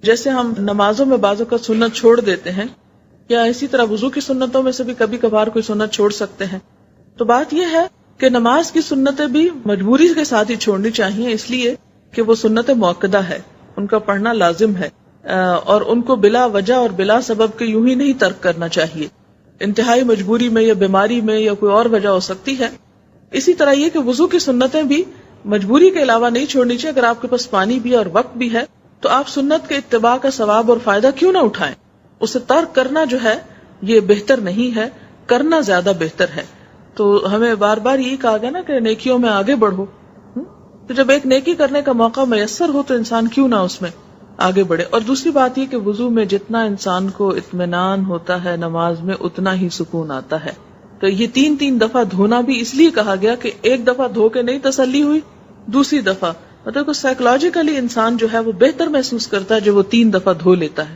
جیسے ہم نمازوں میں بعضوں کا سنت چھوڑ دیتے ہیں، یا اسی طرح وضو کی سنتوں میں سے بھی کبھی کبھار کوئی سنت چھوڑ سکتے ہیں. تو بات یہ ہے کہ نماز کی سنتیں بھی مجبوری کے ساتھ ہی چھوڑنی چاہیے، اس لیے کہ وہ سنت مؤکدہ ہے، ان کا پڑھنا لازم ہے، اور ان کو بلا وجہ اور بلا سبب کے یوں ہی نہیں ترک کرنا چاہیے. انتہائی مجبوری میں یا بیماری میں یا کوئی اور وجہ ہو سکتی ہے. اسی طرح یہ کہ وضو کی سنتیں بھی مجبوری کے علاوہ نہیں چھوڑنی چاہیے. اگر آپ کے پاس پانی بھی اور وقت بھی ہے تو آپ سنت کے اتباع کا ثواب اور فائدہ کیوں نہ اٹھائیں. اسے ترک کرنا جو ہے یہ بہتر نہیں ہے، کرنا زیادہ بہتر ہے. تو ہمیں بار بار یہی کہا گیا نا کہ نیکیوں میں آگے بڑھو. تو جب ایک نیکی کرنے کا موقع میسر ہو تو انسان کیوں نہ اس میں آگے بڑھے. اور دوسری بات یہ کہ وضو میں جتنا انسان کو اطمینان ہوتا ہے نماز میں اتنا ہی سکون آتا ہے. تو یہ 3 دفعہ دھونا بھی اس لیے کہا گیا کہ ایک دفعہ دھو کے نہیں تسلی ہوئی، دوسری دفعہ مطلب کہ سائیکولوجیکلی انسان جو ہے وہ بہتر محسوس کرتا ہے جب وہ 3 دفعہ دھو لیتا ہے.